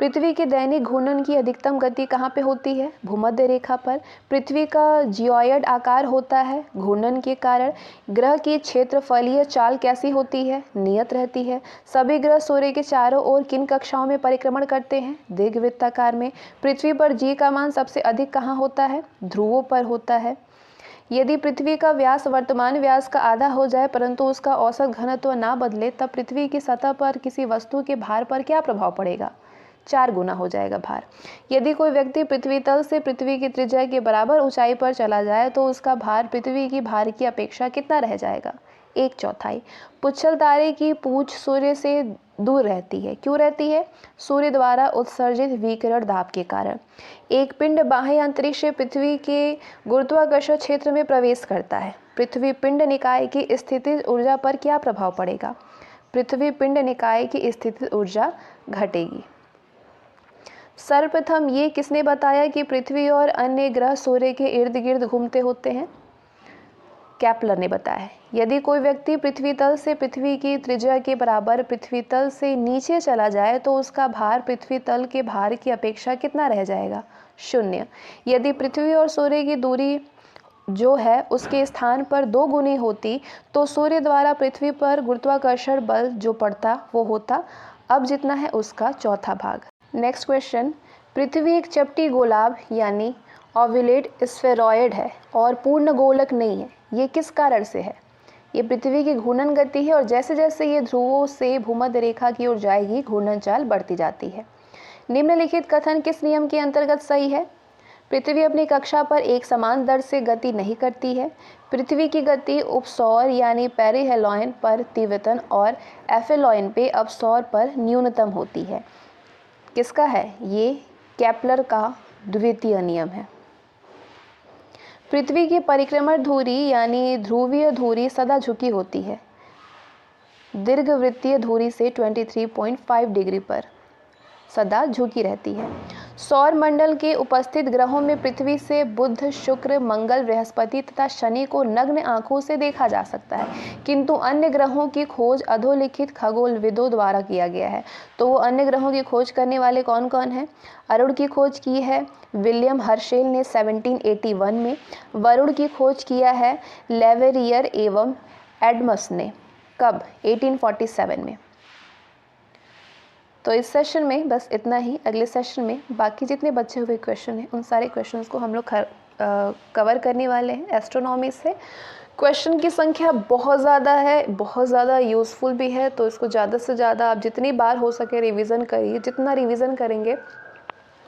पृथ्वी के दैनिक घूर्णन की अधिकतम गति कहाँ पे होती है? भूमध्य रेखा पर। पृथ्वी का जियोइड आकार होता है। घूर्णन के कारण ग्रह की क्षेत्रफलीय चाल कैसी होती है? नियत रहती है। सभी ग्रह सूर्य के चारों ओर किन कक्षाओं में परिक्रमण करते हैं? दीर्घवृत्ताकार में। पृथ्वी पर जी का मान सबसे अधिक कहाँ होता है? ध्रुवों पर होता है। यदि पृथ्वी का व्यास वर्तमान व्यास का आधा हो जाए परंतु उसका औसत घनत्व ना बदले तब पृथ्वी की सतह पर किसी वस्तु के भार पर क्या प्रभाव पड़ेगा? 4 गुना हो जाएगा भार। यदि कोई व्यक्ति पृथ्वी तल से पृथ्वी की त्रिज्या के बराबर ऊंचाई पर चला जाए तो उसका भार पृथ्वी की भार की अपेक्षा कितना रह जाएगा? 1/4। पुच्छल तारे की पूंछ सूर्य से दूर रहती है। क्यों रहती है? सूर्य द्वारा उत्सर्जित विकिरण दाब के कारण। एक पिंड बाह्य अंतरिक्ष से पृथ्वी के गुरुत्वाकर्षण क्षेत्र में प्रवेश करता है। पृथ्वी पिंड निकाय की स्थितिज ऊर्जा पर क्या प्रभाव पड़ेगा? पृथ्वी पिंड निकाय की स्थितिज ऊर्जा घटेगी। सर्वप्रथम ये किसने बताया कि पृथ्वी और अन्य ग्रह सूर्य के इर्द गिर्द घूमते होते हैं? केपलर ने बताया। यदि कोई व्यक्ति पृथ्वी तल से पृथ्वी की त्रिज्या के बराबर पृथ्वी तल से नीचे चला जाए तो उसका भार पृथ्वी तल के भार की अपेक्षा कितना रह जाएगा? 0। यदि पृथ्वी और सूर्य की दूरी जो है उसके स्थान पर 2 गुनी होती तो सूर्य द्वारा पृथ्वी पर गुरुत्वाकर्षण बल जो पड़ता वो होता अब जितना है उसका 1/4 भाग। नेक्स्ट क्वेश्चन, पृथ्वी एक चपटी गोलाभ यानी ओवलेट स्फेरॉयड है और पूर्ण गोलक नहीं है। ये किस कारण से है? ये पृथ्वी की घूर्णन गति है और जैसे जैसे ये ध्रुवों से भूमध्य रेखा की ओर जाएगी घूर्णन चाल बढ़ती जाती है। निम्नलिखित कथन किस नियम के अंतर्गत सही है? पृथ्वी अपनी कक्षा पर एक समान दर से गति नहीं करती है। पृथ्वी की गति उपसौर यानी पेरिहेलॉयन पर तीव्रतम और एफेलॉयन पे अपसौर पर न्यूनतम होती है। किसका है? ये केपलर का द्वितीय नियम है। पृथ्वी की परिक्रमण धुरी यानी ध्रुवीय धुरी सदा झुकी होती है दीर्घवृत्तीय धुरी से 23.5 डिग्री पर सदा झुकी रहती है। सौर मंडल के उपस्थित ग्रहों में पृथ्वी से बुध, शुक्र, मंगल, बृहस्पति तथा शनि को नग्न आंखों से देखा जा सकता है, किंतु अन्य ग्रहों की खोज अधोलिखित खगोलविदों द्वारा किया गया है। तो वो अन्य ग्रहों की खोज करने वाले कौन कौन हैं? अरुण की खोज की है विलियम हर्शेल ने 1781 में। वरुण की खोज किया है लेवेरियर एवं एडमस ने। कब? 1847 में। तो इस सेशन में बस इतना ही। अगले सेशन में बाकी जितने बचे हुए क्वेश्चन हैं उन सारे क्वेश्चंस को हम लोग कवर करने वाले हैं एस्ट्रोनॉमी से। क्वेश्चन की संख्या बहुत ज़्यादा है, बहुत ज़्यादा यूज़फुल भी है, तो इसको ज़्यादा से ज़्यादा आप जितनी बार हो सके रिवीजन करिए। जितना रिवीजन करेंगे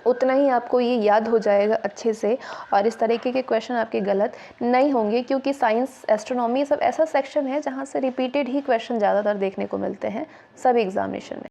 उतना ही आपको ये याद हो जाएगा अच्छे से और इस तरीके के क्वेश्चन आपके गलत नहीं होंगे, क्योंकि साइंस, एस्ट्रोनॉमी सब ऐसा सेक्शन है जहाँ से रिपीटेड ही क्वेश्चन ज़्यादातर देखने को मिलते हैं सभी एग्जामिनेशन में।